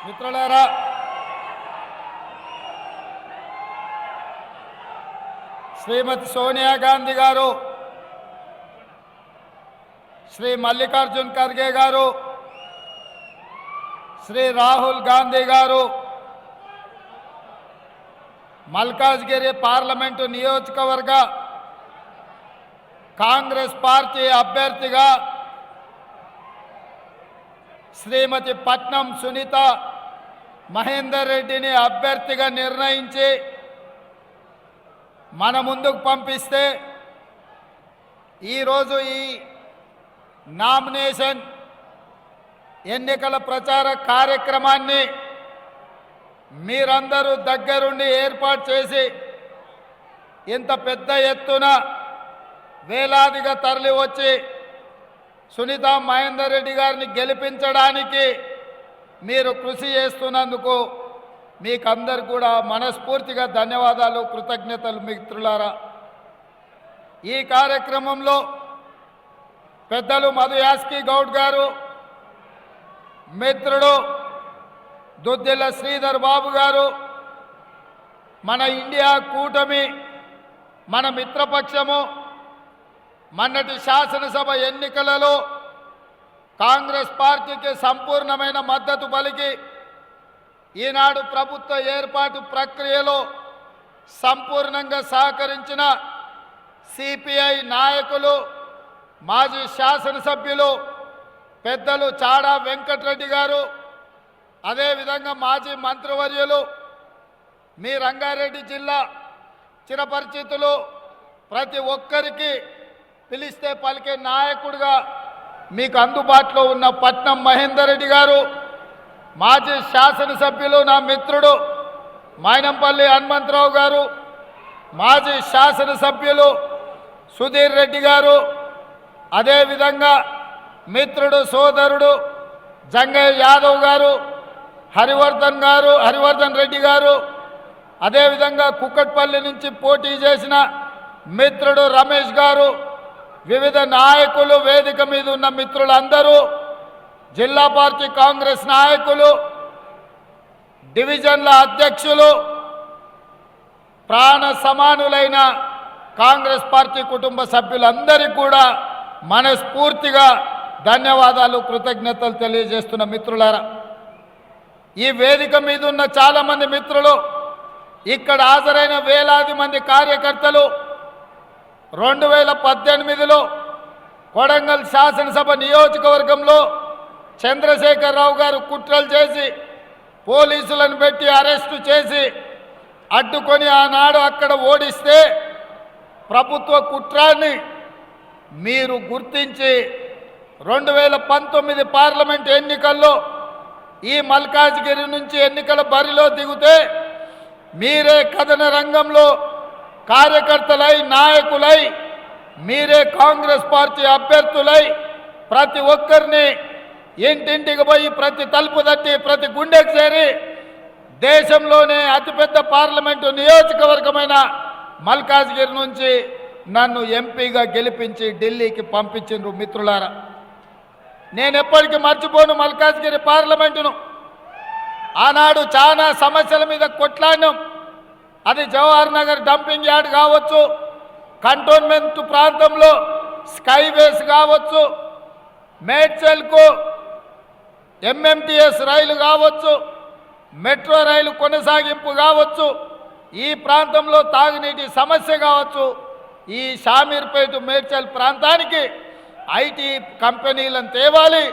మిత్రులారా, శ్రీమతి సోనియా గాంధీ గారు, శ్రీ మల్లికార్జున్ ఖర్గే గారు, శ్రీ రాహుల్ గాంధీ గారు మల్కాజ్గిరి పార్లమెంటు నియోజకవర్గ కాంగ్రెస్ పార్టీ అభ్యర్థిగా శ్రీమతి పట్నం సునీత మహేందర్ రెడ్డిని అభ్యర్థిగా నిర్ణయించి మన ముందుకు పంపిస్తే ఈరోజు ఈ నామినేషన్ ఎన్నికల ప్రచార కార్యక్రమాన్ని మీరందరూ దగ్గరుండి ఏర్పాటు చేసి ఇంత పెద్ద ఎత్తున వేలాదిగా తరలి వచ్చి సునీత మహేందర్ రెడ్డి గారిని గెలిపించడానికి మీరు కృషి చేస్తున్నందుకు మీకందరు కూడా మనస్ఫూర్తిగా ధన్యవాదాలు, కృతజ్ఞతలు. మిత్రులారా, ఈ కార్యక్రమంలో పెద్దలు మధు యాస్కి గౌడ్ గారు, మిత్రుడు దుద్దిల్ల శ్రీధర్ బాబు గారు, మన ఇండియా కూటమి, మన మిత్రపక్షము మొన్నటి శాసనసభ ఎన్నికలలో కాంగ్రెస్ పార్టీకి సంపూర్ణమైన మద్దతు పలికి ఈనాడు ప్రభుత్వ ఏర్పాటు ప్రక్రియలో సంపూర్ణంగా సహకరించిన సిపిఐ నాయకులు, మాజీ శాసనసభ్యులు పెద్దలు చాడా వెంకటరెడ్డి గారు, అదేవిధంగా మాజీ మంత్రివర్యులు, మీ రంగారెడ్డి జిల్లా చిరపరిచితులు, ప్రతి ఒక్కరికి పిలిస్తే పలికే నాయకుడిగా మీకు అందుబాటులో ఉన్న పట్నం మహేందర్ రెడ్డి గారు, మాజీ శాసనసభ్యులు నా మిత్రుడు మైనంపల్లి హనుమంతరావు గారు, మాజీ శాసనసభ్యులు సుధీర్ రెడ్డి గారు, అదేవిధంగా మిత్రుడు సోదరుడు జంగయ్య యాదవ్ గారు, హరివర్ధన్ రెడ్డి గారు, అదేవిధంగా కుక్కట్పల్లి నుంచి పోటీ చేసిన మిత్రుడు రమేష్ గారు, వివిధ నాయకులు, వేదిక మీద ఉన్న మిత్రులందరూ, జిల్లా పార్టీ కాంగ్రెస్ నాయకులు, డివిజన్ల అధ్యక్షులు, ప్రాణ సమానులైన కాంగ్రెస్ పార్టీ కుటుంబ సభ్యులందరికీ కూడా మనస్ఫూర్తిగా ధన్యవాదాలు, కృతజ్ఞతలు తెలియజేస్తున్న మిత్రులారా, ఈ వేదిక మీద ఉన్న చాలామంది మిత్రులు, ఇక్కడ హాజరైన వేలాది మంది కార్యకర్తలు 2018లో కొడంగల్ శాసనసభ నియోజకవర్గంలో చంద్రశేఖరరావు గారు కుట్రలు చేసి పోలీసులను పెట్టి అరెస్టు చేసి అడ్డుకొని ఆనాడు అక్కడ ఓడిస్తే ప్రభుత్వ కుట్రాన్ని మీరు గుర్తించి 2019 పార్లమెంట్ ఎన్నికల్లో ఈ మల్కాజ్గిరి నుంచి ఎన్నికల బరిలో దిగితే మీరే కథన రంగంలో కార్యకర్తలై, నాయకులై, మీరే కాంగ్రెస్ పార్టీ అభ్యర్థులై ప్రతి ఒక్కరిని ఇంటింటికి పోయి ప్రతి తలుపు తట్టి ప్రతి గుండెకు చేరి దేశంలోనే అతిపెద్ద పార్లమెంటు నియోజకవర్గమైన మల్కాజ్గిరి నుంచి నన్ను ఎంపీగా గెలిపించి ఢిల్లీకి పంపించిండ్రు. మిత్రులారా, నేను ఎప్పటికీ మర్చిపోను మల్కాజ్గిరి పార్లమెంటును. ఆనాడు చాలా సమస్యల మీద కొట్లాడినాం. అది జవహర్ నగర్ డంపింగ్ యార్డ్ కావచ్చు, కంటోన్మెంట్ ప్రాంతంలో స్కైవేస్ కావచ్చు, మేడ్చల్కు ఎంఎంటీఎస్ రైలు కావచ్చు, మెట్రో రైలు కొనసాగింపు కావచ్చు, ఈ ప్రాంతంలో తాగునీటి సమస్య కావచ్చు, ఈ షామీర్పేట మేడ్చల్ ప్రాంతానికి ఐటీ కంపెనీలను తేవాలి,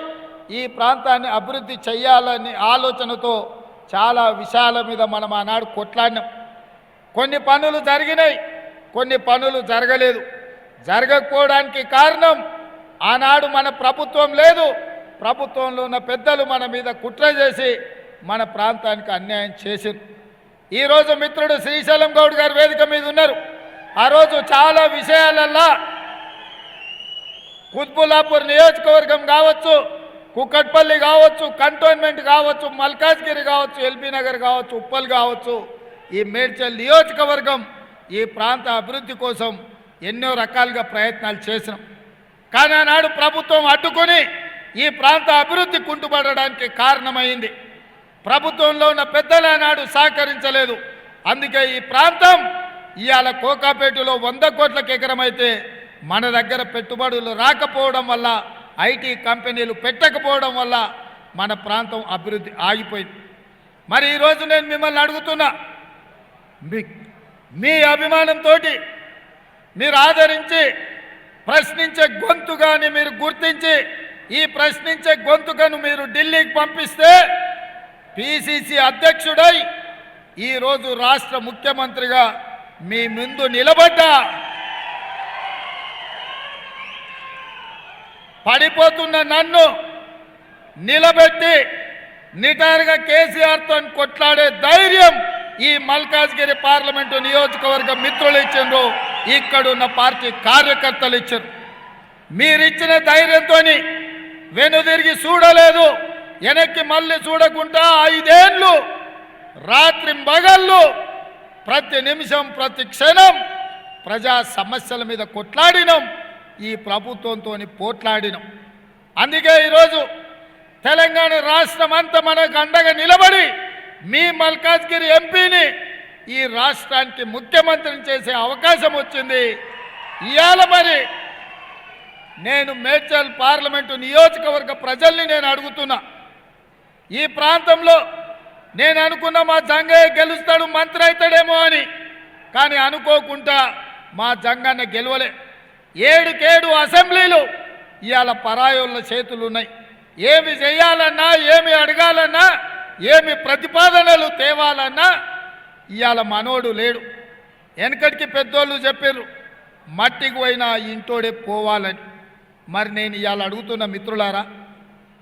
ఈ ప్రాంతాన్ని అభివృద్ధి చేయాలని ఆలోచనతో చాలా విషయాల మీద మనం ఆనాడు కొట్లాడినాం. కొన్ని పనులు జరిగినాయి, కొన్ని పనులు జరగలేదు. జరగకపోవడానికి కారణం ఆనాడు మన ప్రభుత్వం లేదు, ప్రభుత్వంలో ఉన్న పెద్దలు మన మీద కుట్ర చేసి మన ప్రాంతానికి అన్యాయం చేసింది. ఈరోజు మిత్రుడు శ్రీశైలం గౌడ్ గారు వేదిక మీద ఉన్నారు. ఆ రోజు చాలా విషయాలల్లా కుత్బుల్లాపూర్ నియోజకవర్గం కావచ్చు, కుక్కట్పల్లి కావచ్చు, కంటోన్మెంట్ కావచ్చు, మల్కాజ్గిరి కావచ్చు, ఎల్బీ నగర్ కావచ్చు, ఉప్పల్ కావచ్చు, ఈ మేడ్చల్ నియోజకవర్గం ఈ ప్రాంత అభివృద్ధి కోసం ఎన్నో రకాలుగా ప్రయత్నాలు చేసినాం. కానీ ఆనాడు ప్రభుత్వం అడ్డుకొని ఈ ప్రాంత అభివృద్ధి కుంటుపడడానికి కారణమైంది. ప్రభుత్వంలో ఉన్న పెద్దలు ఆనాడు సహకరించలేదు. అందుకే ఈ ప్రాంతం ఇవాళ కోకాపేటలో 100 కోట్లకు ఎకరమైతే మన దగ్గర పెట్టుబడులు రాకపోవడం వల్ల, ఐటీ కంపెనీలు పెట్టకపోవడం వల్ల మన ప్రాంతం అభివృద్ధి ఆగిపోయింది. మరి ఈరోజు నేను మిమ్మల్ని అడుగుతున్నా, మీ అభిమానంతో మీరు ఆదరించి ప్రశ్నించే గొంతుగాని మీరు గుర్తించి ఈ ప్రశ్నించే గొంతుకను మీరు ఢిల్లీకి పంపిస్తే పిసిసి అధ్యక్షుడై ఈరోజు రాష్ట్ర ముఖ్యమంత్రిగా మీ ముందు నిలబడ్డా పడిపోతున్న నన్ను నిలబెట్టి నిటారుగా కేసీఆర్తో కొట్లాడే ధైర్యం ఈ మల్కాజ్గిరి పార్లమెంటు నియోజకవర్గ మిత్రులు ఇచ్చిండ్రు, ఇక్కడున్న పార్టీ కార్యకర్తలు ఇచ్చారు. మీరిచ్చిన ధైర్యంతో వెనుదిరిగి చూడలేదు, వెనక్కి మళ్ళీ చూడకుండా 5 ఏళ్ళు రాత్రి మగళ్ళు ప్రతి నిమిషం ప్రతి క్షణం ప్రజా సమస్యల మీద కొట్లాడినాం, ఈ ప్రభుత్వంతో పోట్లాడినాం. అందుకే ఈరోజు తెలంగాణ రాష్ట్రం అంతా మనకు అండగా నిలబడి మీ మల్కాజ్గిరి ఎంపీని ఈ రాష్ట్రానికి ముఖ్యమంత్రిని చేసే అవకాశం వచ్చింది. ఇవాళ మరి నేను మేడ్చల్ పార్లమెంటు నియోజకవర్గ ప్రజల్ని నేను అడుగుతున్నా, ఈ ప్రాంతంలో నేను అనుకున్న మా జంగయ్య గెలుస్తాడు, మంత్రి అవుతాడేమో అని, కానీ అనుకోకుండా మా జంగన్న గెలవలే. 7 అసెంబ్లీలు ఇవాళ పరాయోళ్ళ చేతులు ఉన్నాయి. ఏమి చేయాలన్నా, ఏమి అడగాలన్నా, ఏమి ప్రతిపాదనలు తేవాలన్నా ఇవాళ మనోడు లేడు. వెనకటికి పెద్దోళ్ళు చెప్పారు మట్టికి పోయినా ఇంటోడే పోవాలని. మరి నేను ఇవాళ అడుగుతున్న మిత్రులారా,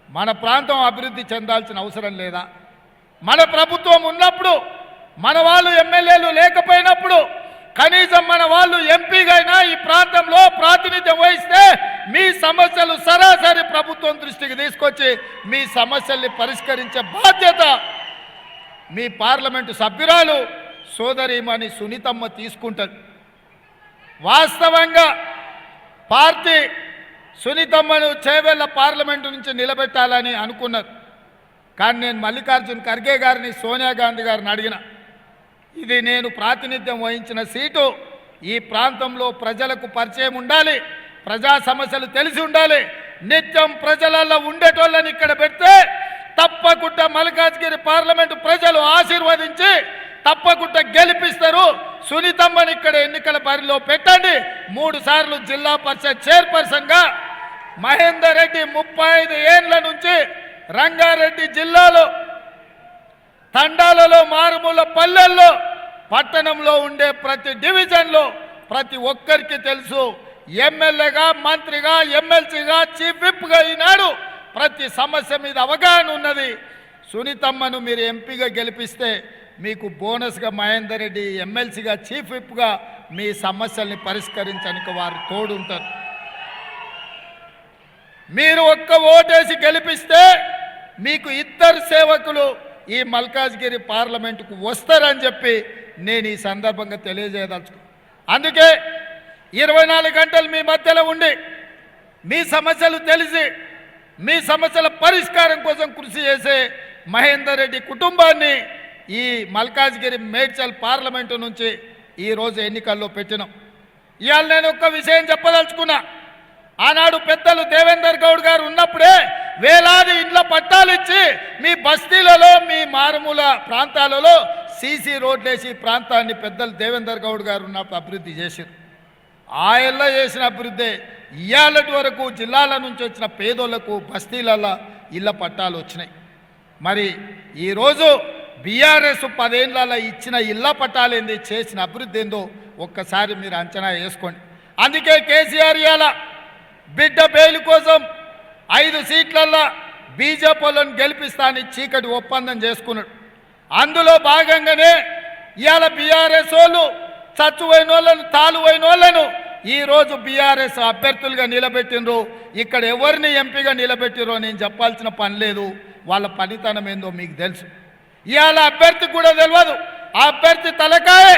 మన ప్రాంతం అభివృద్ధి చెందాల్సిన అవసరం లేదా? మన ప్రభుత్వం ఉన్నప్పుడు, మన వాళ్ళు ఎమ్మెల్యేలు లేకపోయినప్పుడు కనీసం మన వాళ్ళు ఎంపీగా అయినా ఈ ప్రాంతంలో ప్రాతినిధ్యం వహిస్తే మీ సమస్యలు సరాసరి ప్రభుత్వం దృష్టికి తీసుకొచ్చి మీ సమస్యల్ని పరిష్కరించే బాధ్యత మీ పార్లమెంటు సభ్యురాలు సోదరీమణి సునీతమ్మ తీసుకుంటుంది. వాస్తవంగా పార్టీ సునీతమ్మను చేవెళ్ళ పార్లమెంటు నుంచి నిలబెట్టాలని అనుకున్నారు. కానీ నేను మల్లికార్జున్ ఖర్గే గారిని, సోనియా గాంధీ గారిని అడిగిన, ఇది నేను ప్రాతినిధ్యం వహించిన సీటు, ఈ ప్రాంతంలో ప్రజలకు పరిచయం ఉండాలి, ప్రజా సమస్యలు తెలిసి ఉండాలి, నిత్యం ప్రజలలో ఉండేటోళ్ళని ఇక్కడ పెడితే తప్పకుండా మల్కాజ్గిరి పార్లమెంటు ప్రజలు ఆశీర్వదించి తప్పకుండా గెలిపిస్తారు. సునీతమ్మని ఇక్కడ ఎన్నికల బరిలో పెట్టండి. 3 సార్లు జిల్లా పరిషత్ చైర్పర్సన్గా మహేందర్ రెడ్డి 35 ఏళ్ల నుంచి రంగారెడ్డి జిల్లాలో తండాలలో, మారుమూల పల్లెల్లో, పట్టణంలో ఉండే ప్రతి డివిజన్లో ప్రతి ఒక్కరికి తెలుసు. ఎమ్మెల్యేగా, మంత్రిగా, ఎమ్మెల్సీగా, చీఫ్ విప్గా ఈనాడు ప్రతి సమస్య మీద అవగాహన ఉన్నది. సునీతమ్మను మీరు ఎంపీగా గెలిపిస్తే మీకు బోనస్గా మహేందర్ రెడ్డి ఎమ్మెల్సీగా, చీఫ్ విప్గా మీ సమస్యల్ని పరిష్కరించడానికి వారు తోడుంటారు. మీరు ఒక్క ఓటేసి గెలిపిస్తే మీకు 2 సేవకులు ఈ మల్కాజ్గిరి పార్లమెంటుకు వస్తారని చెప్పి నేను ఈ సందర్భంగా తెలియజేయదలుచుకున్నాను. అందుకే 24 గంటలు మీ మధ్యలో ఉండి మీ సమస్యలు తెలిసి మీ సమస్యల పరిష్కారం కోసం కృషి చేసే మహేందర్ రెడ్డి కుటుంబాన్ని ఈ మల్కాజ్గిరి మేడ్చల్ పార్లమెంటు నుంచి ఈరోజు ఎన్నికల్లో పెట్టినాం. ఇవాళ నేను ఒక్క విషయం చెప్పదలుచుకున్నా. ఆనాడు పెద్దలు దేవేందర్ గౌడ్ గారు ఉన్నప్పుడే వేలాది ఇండ్ల పట్టాలు ఇచ్చి మీ బస్తీలలో, మీ మారుమూల ప్రాంతాలలో సీసీ రోడ్లేసి ప్రాంతాన్ని పెద్దలు దేవేందర్ గౌడ్ గారు ఉన్నప్పుడు అభివృద్ధి చేశారు. ఆయల్లో చేసిన అభివృద్ధి ఇవాళటి వరకు జిల్లాల నుంచి వచ్చిన పేదోళ్లకు బస్తీలలో ఇళ్ల పట్టాలు వచ్చినాయి. మరి ఈరోజు బీఆర్ఎస్ 10 ఏళ్లలో ఇచ్చిన ఇళ్ల పట్టాలు ఏంది, చేసిన అభివృద్ధి ఏందో ఒక్కసారి మీరు అంచనా వేసుకోండి. అందుకే కేసీఆర్ ఇవాళ బిడ్డ బెయిల్ కోసం 5 సీట్లల్లో బీజేపీలను గెలిపిస్తానని చీకటి ఒప్పందం చేసుకున్నాడు. అందులో భాగంగానే ఇవాళ బీఆర్ఎస్ వాళ్ళు చచ్చువైన వాళ్ళను, తాలువైన వాళ్ళను ఈరోజు బీఆర్ఎస్ అభ్యర్థులుగా నిలబెట్టినరు. ఇక్కడ ఎవరిని ఎంపీగా నిలబెట్టిరో నేను చెప్పాల్సిన పని లేదు, వాళ్ళ పనితనం ఏందో మీకు తెలుసు. ఇవాళ అభ్యర్థి కూడా తెలియదు, ఆ అభ్యర్థి తలకాయే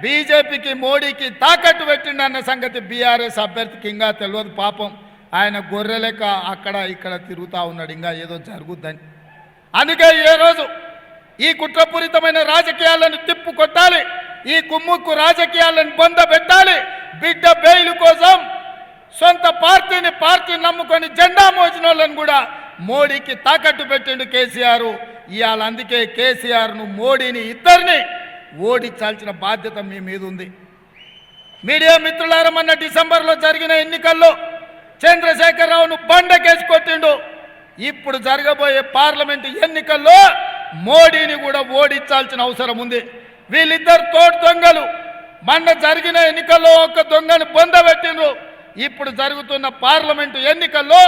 బీజేపీకి, మోడీకి తాకట్టు పెట్టిండన్న సంగతి బీఆర్ఎస్ అభ్యర్థికి ఇంకా తెలియదు. పాపం ఆయన గొర్రెలెక్క అక్కడ ఇక్కడ తిరుగుతూ ఉన్నాడు, ఇంకా ఏదో జరుగుద్దని. అందుకే ఏ రోజు ఈ కుట్రపూరితమైన రాజకీయాలను తిప్పుకొట్టాలి, ఈ కుమ్ముక్కు రాజకీయాలను బొందబెట్టాలి. బిడ్డ బెయిలు కోసం సొంత పార్టీ నమ్ముకొని జెండా మోసిన వాళ్ళని కూడా మోడీకి తాకట్టు పెట్టిండు కేసీఆర్. ఇవాళ అందుకే కేసీఆర్ను మోడీని ఇద్దరిని ఓడించాల్సిన బాధ్యత మీ మీద ఉంది. మీడియా మిత్రులారా, మొన్న డిసెంబర్లో జరిగిన ఎన్నికల్లో చంద్రశేఖరరావును బండకేసి కొట్టిండు. ఇప్పుడు జరగబోయే పార్లమెంటు ఎన్నికల్లో మోడీని కూడా ఓడించాల్సిన అవసరం ఉంది. వీళ్ళిద్దరు తోడు దొంగలు. మొన్న జరిగిన ఎన్నికల్లో ఒక దొంగను బొందబెట్టిండ్రు. ఇప్పుడు జరుగుతున్న పార్లమెంటు ఎన్నికల్లో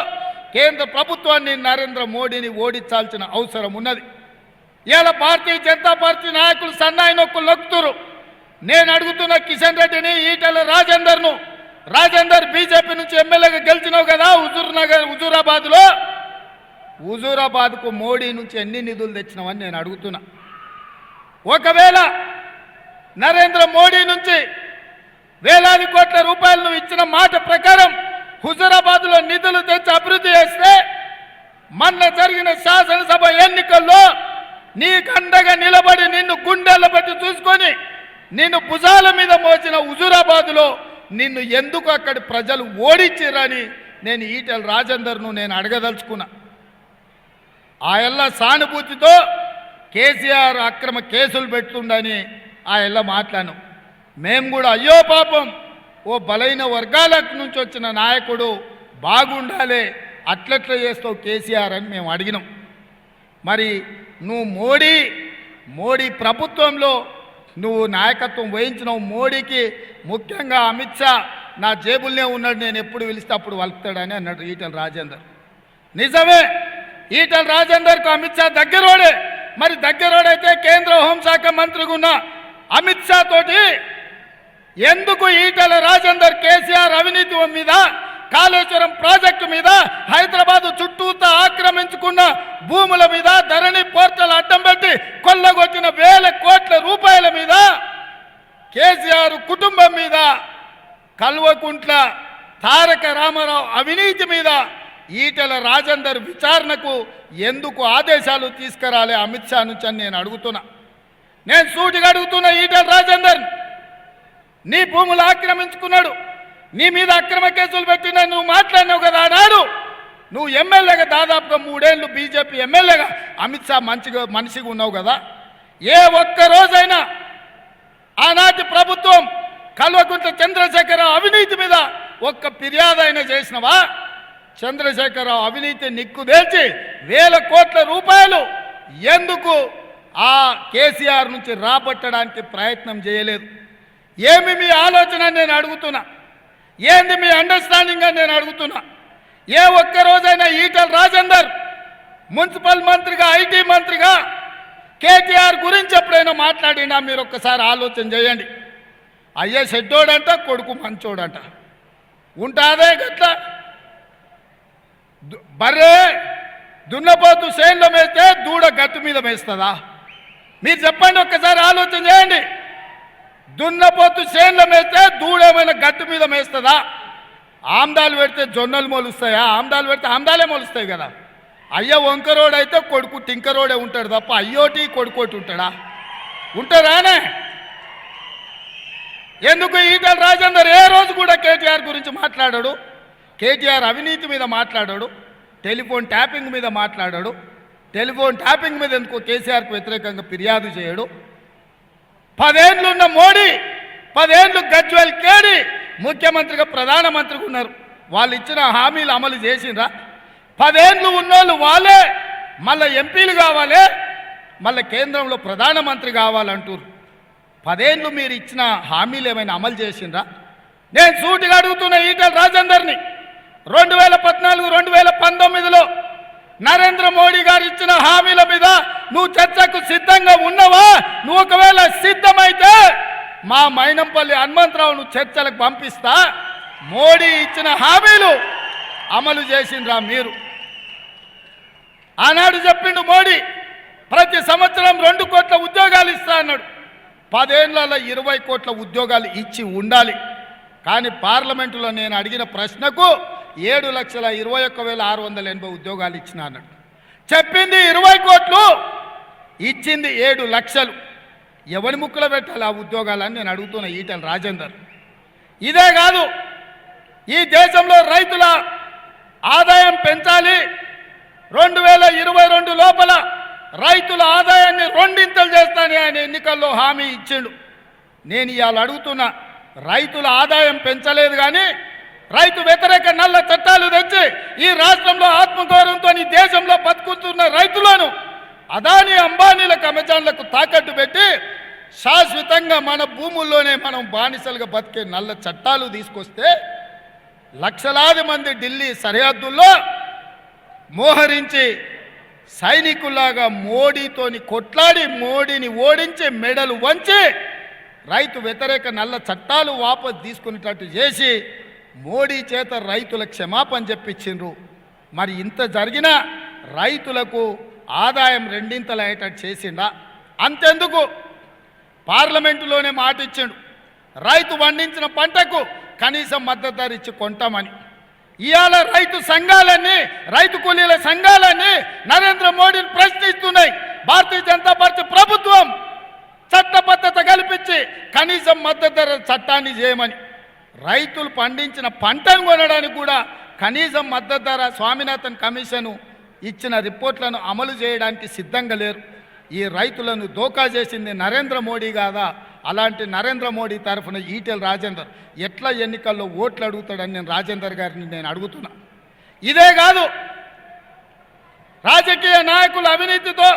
కేంద్ర ప్రభుత్వాన్ని నరేంద్ర మోడీని ఓడించాల్సిన అవసరం ఉన్నది. ఇవాళ భారతీయ జనతా పార్టీ నాయకులు సన్నాయి నొక్కులు నొక్కుతురు. నేను అడుగుతున్న కిషన్ రెడ్డిని, ఈటెల రాజేందర్ బీజేపీ నుంచి ఎమ్మెల్యేగా గెలిచినావు కదా హుజూరాబాద్కు మోడీ నుంచి ఎన్ని నిధులు తెచ్చినావని నేను అడుగుతున్నా. ఒకవేళ నరేంద్ర మోడీ నుంచి వేలాది కోట్ల రూపాయలు నువ్వు ఇచ్చిన మాట ప్రకారం హుజూరాబాద్లో నిధులు తెచ్చి అభివృద్ధి చేస్తే మొన్న జరిగిన శాసనసభ ఎన్నికల్లో నీకు అండగా నిలబడి నిన్ను గుండెల్లో పెట్టి చూసుకొని నిన్ను భుజాల మీద మోసిన హుజూరాబాద్లో నిన్ను ఎందుకు అక్కడి ప్రజలు ఓడించారని నేను ఈటెల రాజేందర్ను నేను అడగదలుచుకున్నా. ఆయల్ల సానుభూతితో కేసీఆర్ అక్రమ కేసులు పెడుతుండని ఆయల్ల మాట్లాడాను. మేము కూడా అయ్యో పాపం ఓ బలైన వర్గాల నుంచి వచ్చిన నాయకుడు బాగుండాలి, అట్లట్లా చేస్తావు కేసీఆర్ అని మేము అడిగినాం. మరి నువ్వు మోడీ ప్రభుత్వంలో నువ్వు నాయకత్వం వహించినావు. మోడీకి ముఖ్యంగా అమిత్ షా నా జేబుల్నే ఉన్నాడు, నేను ఎప్పుడు పిలిస్తే అప్పుడు వలుపుతాడని అన్నాడు ఈటెల రాజేందర్. నిజమే, ఈటెల రాజేందర్కు అమిత్ షా దగ్గరోడే. మరి దగ్గరోడైతే కేంద్ర హోంశాఖ మంత్రిగా ఉన్న అమిత్ షా తోటి ఎందుకు ఈటెల రాజేందర్ కేసీఆర్ అవినీతి మీద, కాళేశ్వరం ప్రాజెక్టు మీద, హైదరాబాదు చుట్టూతా ఆక్రమించుకున్న భూముల మీద, ధరణి పోర్టల్ అడ్డం పెట్టి కొల్లగొట్టిన వేల కోట్ల రూపాయల మీద, కేసీఆర్ కుటుంబం మీద, కల్వకుంట్ల తారక రామారావు అవినీతి మీద ఈటెల రాజేందర్ విచారణకు ఎందుకు ఆదేశాలు తీసుకురాలే అమిత్ షా నుంచి అని నేను అడుగుతున్నా. నేను సూటిగా అడుగుతున్నా ఈటెల రాజేందర్, నీ భూములు ఆక్రమించుకున్నాడు, నీ మీద అక్రమ కేసులు పెట్టినా నువ్వు మాట్లాడినావు కదా ఆనాడు. నువ్వు ఎమ్మెల్యేగా దాదాపుగా 3 ఏళ్ళు బీజేపీ ఎమ్మెల్యేగా అమిత్ షా మనిషిగా ఉన్నావు కదా. ఏ ఒక్క రోజైనా ఆనాటి ప్రభుత్వం కల్వకుంట్ల చంద్రశేఖరరావు అవినీతి మీద ఒక్క ఫిర్యాదు అయినా చేసినవా? చంద్రశేఖరరావు అవినీతి నిక్కుదేల్చి వేల కోట్ల రూపాయలు ఎందుకు ఆ కేసీఆర్ నుంచి రాబట్టడానికి ప్రయత్నం చేయలేదు? ఏమి మీ ఆలోచన నేను అడుగుతున్నా, ఏంది మీ అండర్స్టాండింగ్ అని నేను అడుగుతున్నా. ఏ ఒక్క రోజైనా ఈటెల రాజేందర్ మున్సిపల్ మంత్రిగా, ఐటీ మంత్రిగా కేటీఆర్ గురించి ఎప్పుడైనా మాట్లాడినా? మీరు ఒక్కసారి ఆలోచన చేయండి. అయ్యే చెడ్డోడంట, కొడుకు మంచోడంట, ఉంటాదే గట్ల. బర్రె దున్నపోతు చేనులో మేస్తే దూడ గట్టు మీద మేస్తుందా? మీరు చెప్పండి, ఒక్కసారి ఆలోచన చేయండి. దున్నపోతు చేనులో మేస్తే దూడ ఏమైనా గట్టు మీద మేస్తుందా? ఆమ్దాలు పెడితే జొన్నలు మొలుస్తాయా? ఆమ్దాలు పెడితే ఆమ్దాలే మొలుస్తాయి కదా. అయ్య వంకరోడు అయితే కొడుకు టింకరోడే ఉంటాడు తప్ప అయ్యోటి కొడుకోటి ఉంటాడా? ఉంటారానే? ఎందుకు ఈటెల రాజేందర్ ఏ రోజు కూడా కేటీఆర్ గురించి మాట్లాడాడు? కేటీఆర్ అవినీతి మీద మాట్లాడాడు, టెలిఫోన్ ట్యాపింగ్ మీద మాట్లాడాడు. టెలిఫోన్ ట్యాపింగ్ మీద ఎందుకు కేసీఆర్కు వ్యతిరేకంగా ఫిర్యాదు చేయడు? 10 ఏళ్ళు ఉన్న మోడీ 10 ఏళ్ళు గజ్వెల్ కేడి ముఖ్యమంత్రిగా ప్రధానమంత్రిగా ఉన్నారు. వాళ్ళు ఇచ్చిన హామీలు అమలు చేసిండ్రా? 10 ఏళ్ళు ఉన్నోళ్ళు వాళ్ళే మళ్ళీ ఎంపీలు కావాలి, మళ్ళీ కేంద్రంలో ప్రధానమంత్రి కావాలంటారు. 10 ఏళ్ళు మీరు ఇచ్చిన హామీలు ఏమైనా అమలు చేసిండ్రా? నేను సూటిగా అడుగుతున్న ఈటెల రాజేందర్ని, 2014, 2019లో నరేంద్ర మోడీ గారు ఇచ్చిన హామీల మీద నువ్వు చర్చకు సిద్ధంగా ఉన్నావా? నువ్వు ఒకవేళ సిద్ధమైతే మా మైనంపల్లి హనుమంతరావును చర్చలకు పంపిస్తా. మోడీ ఇచ్చిన హామీలు అమలు చేసిండ్రా మీరు? ఆనాడు చెప్పిండు మోడీ, ప్రతి సంవత్సరం 2 కోట్ల ఉద్యోగాలు ఇస్తా అన్నాడు. 10 ఏళ్లలో 20 కోట్ల ఉద్యోగాలు ఇచ్చి ఉండాలి. కానీ పార్లమెంటులో నేను అడిగిన ప్రశ్నకు 7,21,680 ఉద్యోగాలు ఇచ్చిన అన్నాడు. చెప్పింది 20 కోట్లు, ఇచ్చింది 7 లక్షలు. ఎవరి ముక్కులో పెట్టాలి ఆ ఉద్యోగాలని నేను అడుగుతున్న ఈటెల రాజేందర్. ఇదే కాదు, ఈ దేశంలో రైతుల ఆదాయం పెంచాలి, 2022 లోపల రైతుల ఆదాయాన్ని 2 చేస్తానని ఆయన ఎన్నికల్లో హామీ ఇచ్చిండు. నేను ఇవాళ అడుగుతున్నా, రైతుల ఆదాయం పెంచలేదు కానీ రైతు వ్యతిరేక నల్ల చట్టాలు తెచ్చి ఈ రాష్ట్రంలో ఆత్మగౌరవంతో ఈ దేశంలో బతుకుతున్న రైతులను అదానీ అంబానీలకు అమెజాన్లకు తాకట్టు పెట్టి శాశ్వతంగా మన భూముల్లోనే మనం బానిసలుగా బతికే నల్ల చట్టాలు తీసుకొస్తే లక్షలాది మంది ఢిల్లీ సరిహద్దుల్లో మోహరించి సైనికుల్లాగా మోడీతోని కొట్లాడి మోడీని ఓడించి మెడలు వంచి రైతు వ్యతిరేక నల్ల చట్టాలు వాపసు తీసుకునేటట్టు చేసి మోడీ చేత రైతుల క్షమాపణ చెప్పించిండ్రు. మరి ఇంత జరిగినా రైతులకు ఆదాయం 2 అయ్యేటట్టు చేసిండా? అంతెందుకు, పార్లమెంటులోనే మాట ఇచ్చిండు, రైతు పండించిన పంటకు కనీసం మద్దతు ధర ఇచ్చి కొంటామని. ఇవాళ రైతు సంఘాలన్నీ, రైతు కూలీల సంఘాలన్నీ నరేంద్ర మోడీని ప్రశ్నిస్తున్నాయి. భారతీయ జనతా పార్టీ ప్రభుత్వం చట్టబద్ధత కల్పించి కనీసం మద్దతు ధర చట్టాన్ని చేయమని, రైతులు పండించిన పంటను కొనడానికి కూడా కనీసం మద్దతు ధర స్వామినాథన్ కమిషన్ ఇచ్చిన రిపోర్ట్లను అమలు చేయడానికి సిద్ధంగా లేరు. ఈ రైతులను దోకా చేసింది నరేంద్ర మోడీ కాదా? అలాంటి నరేంద్ర మోడీ తరఫున ఈటెల రాజేందర్ ఎట్లా ఎన్నికల్లో ఓట్లు అడుగుతాడని నేను రాజేందర్ గారిని నేను అడుగుతున్నా. ఇదే కాదు, రాజకీయ నాయకుల అవినీతితో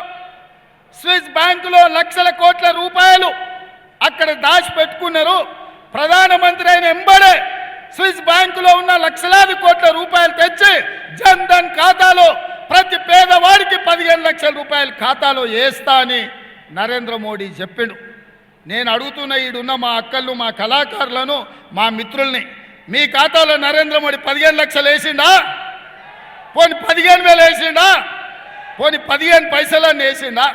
స్విస్ బ్యాంకులో లక్షల కోట్ల రూపాయలు అక్కడ దాచిపెట్టుకున్నారు. ప్రధానమంత్రి అయిన ఎంబడే స్విస్ బ్యాంకులో ఉన్న లక్షలాది కోట్ల రూపాయలు తెచ్చి జన్ ధన్ ఖాతాలో ప్రతి పేదవాడికి 15 లక్షల రూపాయలు ఖాతాలో వేస్తా అని నరేంద్ర మోడీ చెప్పిండు. నేను అడుగుతున్న ఈడున్న మా అక్కళ్ళు, మా కళాకారులను, మా మిత్రుల్ని, మీ ఖాతాలో నరేంద్ర మోడీ 15 లక్షలు వేసిండా? పోని 15,000 వేసిండా? పోని 15 పైసలన్నీ వేసిండా?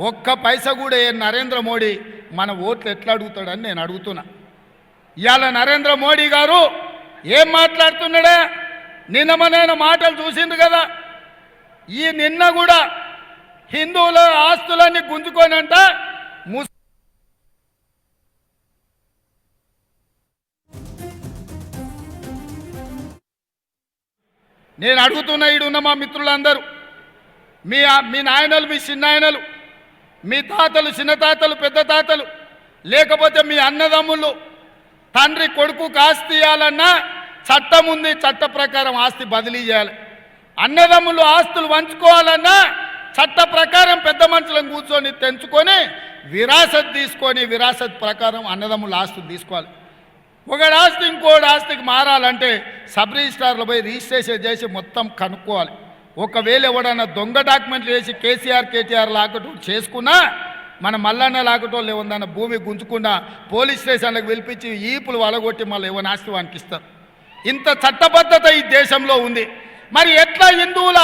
ఒక్క పైసా కూడా ఏ నరేంద్ర మోడీ మన ఓట్లు ఎట్లా అడుగుతాడని నేను అడుగుతున్నా. ఇవాళ నరేంద్ర మోడీ గారు ఏం మాట్లాడుతున్నాడే? నిన్న మన మాటలు చూసింది కదా. ఈ నిన్న కూడా హిందువుల ఆస్తులన్నీ గుంజుకోనంట నేను అడుగుతున్నా ఈడున్న మా మిత్రులందరూ, మీ నాయనలు, మీ చిన్నాయనలు, మీ తాతలు, చిన్న తాతలు, పెద్ద తాతలు, లేకపోతే మీ అన్నదమ్ములు తండ్రి కొడుకుకు ఆస్తి ఇవ్వాలన్నా చట్టం ఉంది, చట్ట ప్రకారం ఆస్తి బదిలీ చేయాలి. అన్నదమ్ములు ఆస్తులు పంచుకోవాలన్నా చట్ట ప్రకారం పెద్ద మనుషులను కూర్చొని తెంచుకొని విరాసత్ తీసుకొని విరాసత్ ప్రకారం అన్నదమ్ముల ఆస్తులు తీసుకోవాలి. ఒకటి ఆస్తి ఇంకోటి ఆస్తికి మారాలంటే సబ్ రిజిస్ట్రార్లో పోయి రిజిస్ట్రేషన్ చేసి మొత్తం కనుక్కోవాలి. ఒకవేళ ఎవడన్నా దొంగ డాక్యుమెంట్లు వేసి కేటీఆర్ లాకటో చేసుకున్నా, మన మల్లన్న లాకటో లేవన్న భూమి గుంజుకున్నా పోలీస్ స్టేషన్లకు పిలిపించి ఈపులు వలగొట్టి మళ్ళీ ఎవరి ఆస్తి వానికి ఇస్తారు. ఇంత చట్టబద్ధత ఈ దేశంలో ఉంది. మరి ఎట్లా హిందువుల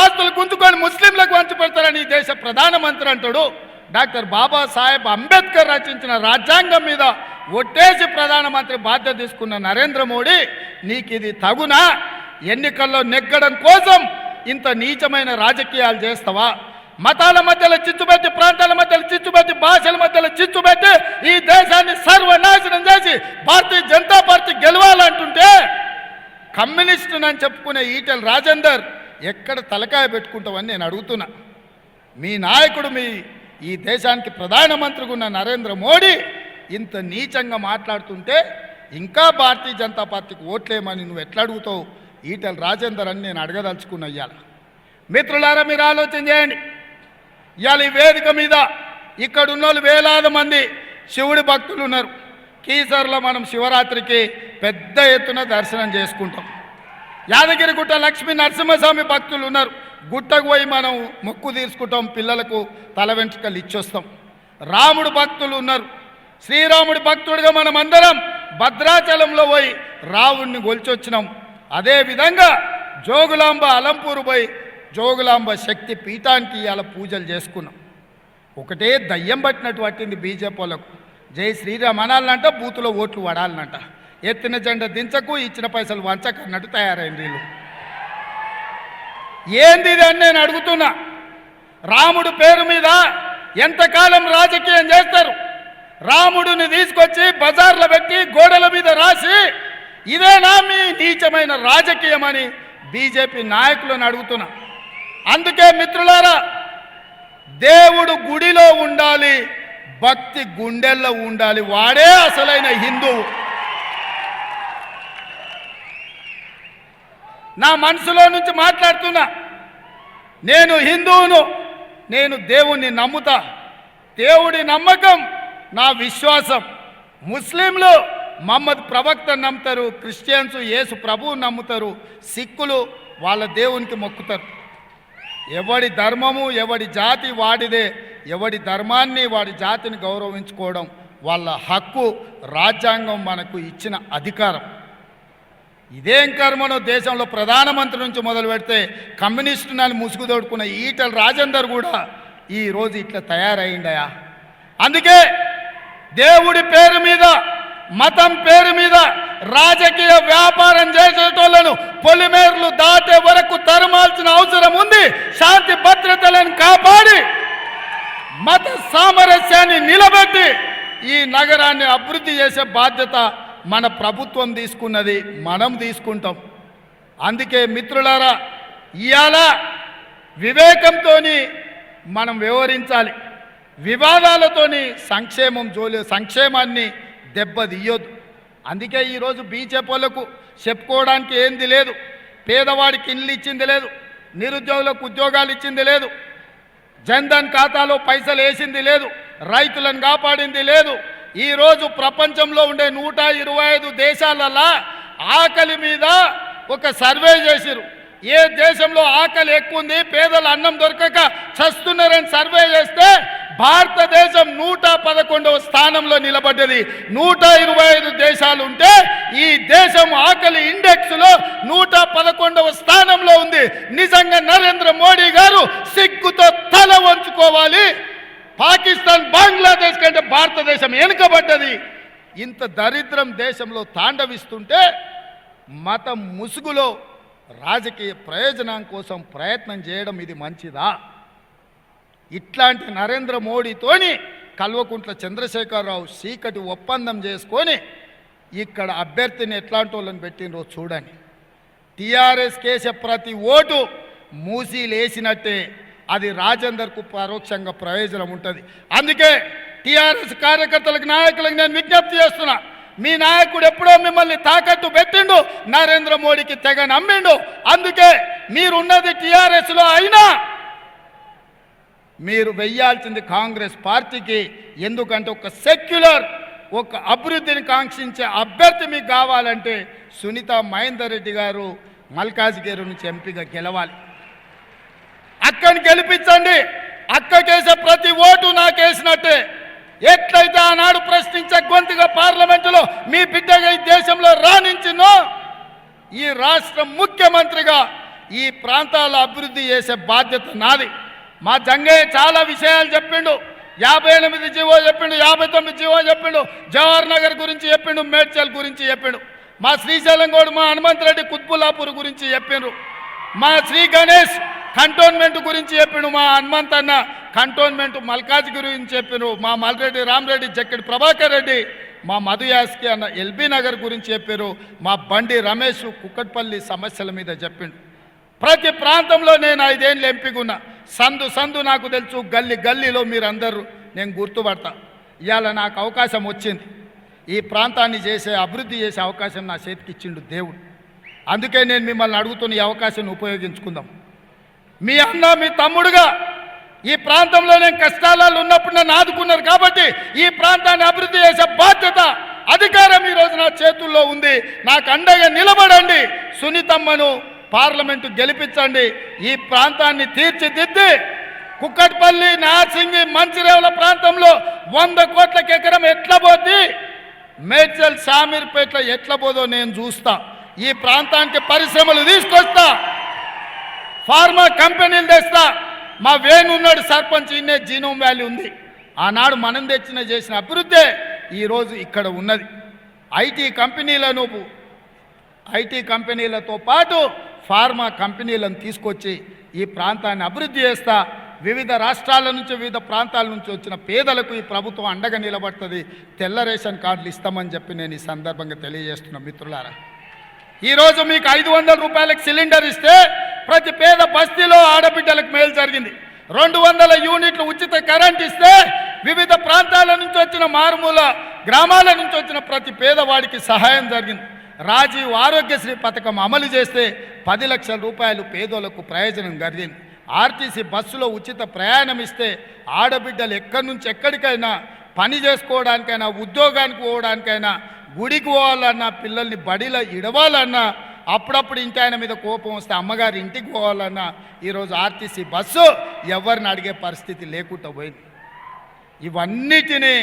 ఆస్తులు గుంజుకొని ముస్లింలకు పంచిపెడతారని ఈ దేశ ప్రధానమంత్రి అంటాడు. డాక్టర్ బాబాసాహెబ్ అంబేద్కర్ రచించిన రాజ్యాంగం మీద ఒట్టేసి ప్రధానమంత్రి బాధ్యత తీసుకున్న నరేంద్ర మోడీ, నీకు ఇది తగునా? ఎన్నికల్లో నెగ్గడం కోసం ఇంత నీచమైన రాజకీయాలు చేస్తావా? మతాల మధ్యలో చిచ్చుపెట్టి, ప్రాంతాల మధ్యలో చిచ్చుపెట్టి, భాషల మధ్యలో చిచ్చుపెట్టి ఈ దేశాన్ని సర్వనాశనం చేసి భారతీయ జనతా పార్టీ గెలవాలంటుంటే కమ్యూనిస్టునని చెప్పుకునే ఈటెల రాజేందర్ ఎక్కడ తలకాయ పెట్టుకుంటావని నేను అడుగుతున్నా. మీ నాయకుడు, ఈ దేశానికి ప్రధానమంత్రిగా ఉన్న నరేంద్ర మోడీ ఇంత నీచంగా మాట్లాడుతుంటే ఇంకా భారతీయ జనతా పార్టీకి ఓట్లేమని నువ్వు ఎట్లా అడుగుతావు ఈటెల రాజేందర్ అని నేను అడగదలుచుకున్నా. ఇవాళ మిత్రులారా, మీరు ఆలోచన చేయండి. ఇవాళ ఈ వేదిక మీద ఇక్కడ ఉన్నోళ్ళు వేలాది మంది శివుడి భక్తులు ఉన్నారు. కీసర్లో మనం శివరాత్రికి పెద్ద ఎత్తున దర్శనం చేసుకుంటాం. యాదగిరిగుట్ట లక్ష్మీ నరసింహస్వామి భక్తులు ఉన్నారు. గుట్టకు పోయి మనం మొక్కు తీర్చుకుంటాం, పిల్లలకు తల వెంట్రుకలు ఇచ్చొస్తాం. రాముడు భక్తులు ఉన్నారు. శ్రీరాముడి భక్తుడిగా మనం అందరం భద్రాచలంలో పోయి రావుడిని గొల్చొచ్చినాం. అదేవిధంగా జోగులాంబ అలంపూరు పోయి జోగులాంబ శక్తి పీఠానికి ఇవాళ పూజలు చేసుకున్నాం. ఒకటే దయ్యం పట్టినట్టు పట్టింది బీజేపీ వాళ్ళకు. జై శ్రీరామ్ అనాలనంట, బూతులో ఓట్లు పడాలనంట. ఎత్తిన జెండా దించకు, ఇచ్చిన పైసలు వంచకు అన్నట్టు తయారైంది వీళ్ళు. ఏంది ఇది అని నేను అడుగుతున్నా. రాముడు పేరు మీద ఎంతకాలం రాజకీయం చేస్తారు? రాముడిని తీసుకొచ్చి బజార్లో పెట్టి గోడల మీద రాసి ఇదేనా మీ నీచమైన రాజకీయం అని బీజేపీ నాయకులను అడుగుతున్నా. అందుకే మిత్రులారా, దేవుడు గుడిలో ఉండాలి, భక్తి గుండెల్లో ఉండాలి. వాడే అసలైన హిందువు. నా మనసులో నుంచి మాట్లాడుతున్నా. నేను హిందువును, నేను దేవుణ్ణి నమ్ముతా. దేవుడి నమ్మకం నా విశ్వాసం. ముస్లింలు మహమ్మద్ ప్రవక్తను నమ్ముతారు, క్రిస్టియన్స్ యేసు ప్రభువు నమ్ముతారు, సిక్కులు వాళ్ళ దేవునికి మొక్కుతారు. ఎవడి ధర్మము ఎవడి జాతి వాడిదే. ఎవడి ధర్మాన్ని వాడి జాతిని గౌరవించుకోవడం వాళ్ళ హక్కు. రాజ్యాంగం మనకు ఇచ్చిన అధికారం. ఇదేం కర్మనో దేశంలో ప్రధానమంత్రి నుంచి మొదలు పెడితే కమ్యూనిస్టు నన్ను ముసుగు తోడుకున్న ఈటల రాజేందర్ కూడా ఈరోజు ఇట్లా తయారైండయా. అందుకే దేవుడి పేరు మీద, మతం పేరు మీద రాజకీయ వ్యాపారం చేసేటోళ్లను పొలిమేర్లు దాటే వరకు తరమాల్సిన అవసరం ఉంది. శాంతి భద్రతలను కాపాడి మత సామరస్యాన్ని నిలబెట్టి ఈ నగరాన్ని అభివృద్ధి చేసే బాధ్యత మన ప్రభుత్వం తీసుకున్నది, మనం తీసుకుంటాం. అందుకే మిత్రులారా, ఇవాళ వివేకంతో మనం వ్యవహరించాలి. వివాదాలతోని సంక్షేమాన్ని దెబ్బతీయొద్దు. అందుకే ఈరోజు బీజేపీ వాళ్ళకు చెప్పుకోవడానికి ఏంది లేదు. పేదవాడికి ఇల్లు ఇచ్చింది లేదు, నిరుద్యోగులకు ఉద్యోగాలు ఇచ్చింది లేదు, జన్ధన్ ఖాతాలో పైసలు వేసింది లేదు, రైతులను కాపాడింది లేదు. ఈరోజు ప్రపంచంలో ఉండే 125 దేశాలలో ఆకలి మీద ఒక సర్వే చేసిరు. ఏ దేశంలో ఆకలి ఎక్కువ ఉంది, పేదలు అన్నం దొరకక చస్తున్నారని సర్వే చేస్తే భారతదేశం 111వ స్థానంలో నిలబడ్డది. 125 దేశాలు ఉంటే ఈ దేశం ఆకలి ఇండెక్స్లో 111వ స్థానంలో ఉంది. నిజంగా నరేంద్ర మోడీ గారు సిగ్గుతో తల వంచుకోవాలి. పాకిస్తాన్, బంగ్లాదేశ్ కంటే భారతదేశం వెనుకబడ్డది. ఇంత దరిద్రం దేశంలో తాండవిస్తుంటే మతం ముసుగులో రాజకీయ ప్రయోజనం కోసం ప్రయత్నం చేయడం ఇది మంచిదా? ఇట్లాంటి నరేంద్ర మోడీతోని కల్వకుంట్ల చంద్రశేఖరరావు చీకటి ఒప్పందం చేసుకొని ఇక్కడ అభ్యర్థిని ఎట్లాంటి వాళ్ళని పెట్టినరో చూడండి. టీఆర్ఎస్ కేసే ప్రతి ఓటు మూసీలేసినట్టే అది రాజేందర్కు పరోక్షంగా ప్రయోజనం ఉంటుంది. అందుకే టీఆర్ఎస్ కార్యకర్తలకు, నాయకులకు నేను విజ్ఞప్తి చేస్తున్నా. మీ నాయకుడు ఎప్పుడో మిమ్మల్ని తాకట్టు పెట్టిండు, నరేంద్ర మోడీకి తెగ నమ్మిండు. అందుకే మీరున్నది టీఆర్ఎస్లో అయినా మీరు వెయ్యాల్సింది కాంగ్రెస్ పార్టీకి. ఎందుకంటే ఒక సెక్యులర్, ఒక అభివృద్ధిని కాంక్షించే అభ్యర్థి మీకు కావాలంటే సునీత మహేందర్ రెడ్డి గారు మల్కాజ్గిరి నుంచి ఎంపీగా గెలవాలి. అక్కని గెలిపించండి. అక్కకేసే ప్రతి ఓటు నాకేసినట్టే. ఎట్లయితే ఆనాడు ప్రశ్నించే గొంతుగా పార్లమెంటులో మీ బిడ్డగా ఈ దేశంలో రాణించినో, ఈ రాష్ట్ర ముఖ్యమంత్రిగా ఈ ప్రాంతాల అభివృద్ధి చేసే బాధ్యత నాది. మా జంగయ్య చాలా విషయాలు చెప్పిండు. 58 జీవో చెప్పిండు, 59 జీవో చెప్పిండు, జవహర్ నగర్ గురించి చెప్పిండు, మేడ్చల్ గురించి చెప్పిండు. మా శ్రీశైలం గౌడ్, మా హనుమంత్ రెడ్డి కుత్బుల్లాపూర్ గురించి చెప్పిండ్రు. మా శ్రీ గణేష్ కంటోన్మెంట్ గురించి చెప్పిండు, మా హనుమంత్ అన్న కంటోన్మెంట్ మల్కాజ్ గురించి చెప్పిండ్రు. మా మల్రెడ్డి రామరెడ్డి, జక్కడి ప్రభాకర్ రెడ్డి, మా మధు యాస్కి అన్న ఎల్బీ నగర్ గురించి చెప్పారు. మా బండి రమేష్ కుక్కట్పల్లి సమస్యల మీద చెప్పిండు. ప్రతి ప్రాంతంలో నేను 5 ఏళ్ళు ఎంపీగున్నా. సందు నాకు తెలుసు, గల్లీలో మీరందరూ నేను గుర్తుపడతా. ఇవాళ నాకు అవకాశం వచ్చింది. ఈ ప్రాంతాన్ని అభివృద్ధి చేసే అవకాశం నా చేతికి ఇచ్చిండు దేవుడు. అందుకే నేను మిమ్మల్ని అడుగుతున్న ఈ అవకాశాన్ని ఉపయోగించుకుందాం. మీ అన్న, మీ తమ్ముడుగా ఈ ప్రాంతంలో నేను కష్టాలలో ఉన్నప్పుడు నన్ను ఆదుకున్నారు కాబట్టి ఈ ప్రాంతాన్ని అభివృద్ధి చేసే బాధ్యత, అధికారం ఈరోజు నా చేతుల్లో ఉంది. నాకు అండగా నిలబడండి. సునీతమ్మను పార్లమెంటు గెలిపించండి. ఈ ప్రాంతాన్ని తీర్చిదిద్ది కుక్కట్పల్లి, నార్సింగి, మంచిరేవుల ప్రాంతంలో 100 కోట్లకి ఎకరం ఎట్లా పోద్ది, మేడ్చల్, షామీర్పేటలో ఎట్లా పోదో నేను చూస్తా. ఈ ప్రాంతానికి పరిశ్రమలు తీసుకొస్తా, ఫార్మా కంపెనీలు తెస్తా. మా వేణు ఉన్నాడు సర్పంచ్, ఇన్నే జీనోమ్ వ్యాలీ ఉంది. ఆనాడు మనం చేసిన అభివృద్ధి ఈరోజు ఇక్కడ ఉన్నది. ఐటీ కంపెనీలతో పాటు ఫార్మా కంపెనీలను తీసుకొచ్చి ఈ ప్రాంతాన్ని అభివృద్ధి చేస్తా. వివిధ రాష్ట్రాల నుంచి వివిధ ప్రాంతాల నుంచి వచ్చిన పేదలకు ఈ ప్రభుత్వం అండగా నిలబడుతుంది. తెల్ల రేషన్ కార్డులు ఇస్తామని చెప్పి నేను ఈ సందర్భంగా తెలియజేస్తున్నా మిత్రులారా. ఈరోజు మీకు 500 రూపాయలకు సిలిండర్ ఇస్తే ప్రతి పేద బస్తీలో ఆడబిడ్డలకు మేలు జరిగింది. 200 యూనిట్లు ఉచిత కరెంట్ ఇస్తే వివిధ ప్రాంతాల నుంచి వచ్చిన మారుమూల గ్రామాల నుంచి వచ్చిన ప్రతి పేదవాడికి సహాయం జరిగింది. రాజీవ్ ఆరోగ్యశ్రీ పథకం అమలు చేస్తే 10 లక్షల రూపాయలు పేదోళ్లకు ప్రయోజనం కలిగింది. ఆర్టీసీ బస్సులో ఉచిత ప్రయాణం ఇస్తే ఆడబిడ్డలు ఎక్కడి నుంచి ఎక్కడికైనా పని చేసుకోవడానికైనా ఉద్యోగానికి పోవడానికైనా గుడికి పోవాలన్నా పిల్లల్ని బడిలో ఇడవాలన్నా అప్పుడప్పుడు ఇంటి ఆయన మీద కోపం వస్తే అమ్మగారి ఇంటికి పోవాలన్నా ఈరోజు ఆర్టీసీ బస్సు ఎవరిని అడిగే పరిస్థితి లేకుండా పోయింది. ఇవన్నిటినీ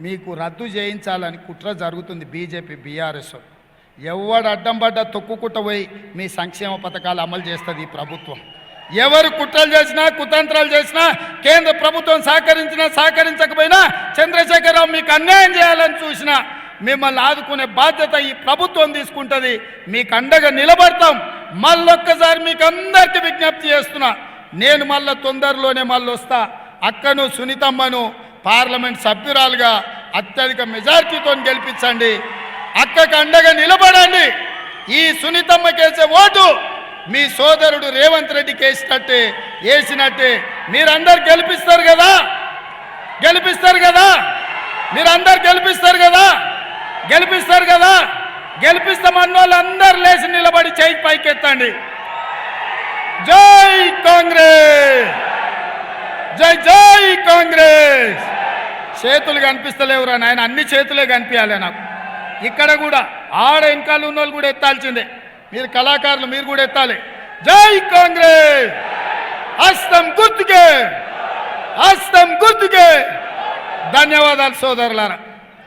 మీకు రద్దు చేయించాలని కుట్ర జరుగుతుంది బీజేపీ బీఆర్ఎస్. ఎవడు అడ్డం పడ్డా తొక్కుకుంటూ పోయి మీ సంక్షేమ పథకాలు అమలు చేస్తుంది ఈ ప్రభుత్వం. ఎవరు కుట్రలు చేసినా కుతంత్రాలు చేసినా కేంద్ర ప్రభుత్వం సహకరించినా సహకరించకపోయినా చంద్రశేఖరరావు మీకు అన్యాయం చేయాలని చూసినా మిమ్మల్ని ఆదుకునే బాధ్యత ఈ ప్రభుత్వం తీసుకుంటుంది. మీకు అండగా నిలబడతాం. మళ్ళొక్కసారి మీకు అందరికీ విజ్ఞప్తి చేస్తున్నా, నేను మళ్ళీ తొందరలోనే వస్తా. అక్కను సునీతమ్మను పార్లమెంట్ సభ్యురాలుగా అత్యధిక మెజార్టీతో గెలిపించండి. అక్కకు అండగా నిలబడండి. ఈ సునీతమ్మకేసే ఓటు మీ సోదరుడు రేవంత్ రెడ్డికి వేసినట్టే మీరందరు గెలిపిస్తారు కదా, మీరందరు గెలిపిస్తారు కదా. గెలిపిస్తామన్న వాళ్ళందరూ లేచి నిలబడి చేయి పైకెత్తండి. జై కాంగ్రెస్, జై కాంగ్రెస్. చేతులు కనిపిస్తలేవురా నాయన, అన్ని చేతులే కనిపించాలి నాకు. ఇక్కడ కూడా ఆడ వెనకాల ఉన్న వాళ్ళు కూడా ఎత్తాల్సిందే. మీరు కళాకారులు మీరు కూడా ఎత్తాలి. జై కాంగ్రెస్, హస్తం గుర్తుకే. ధన్యవాదాలు సోదరులారా.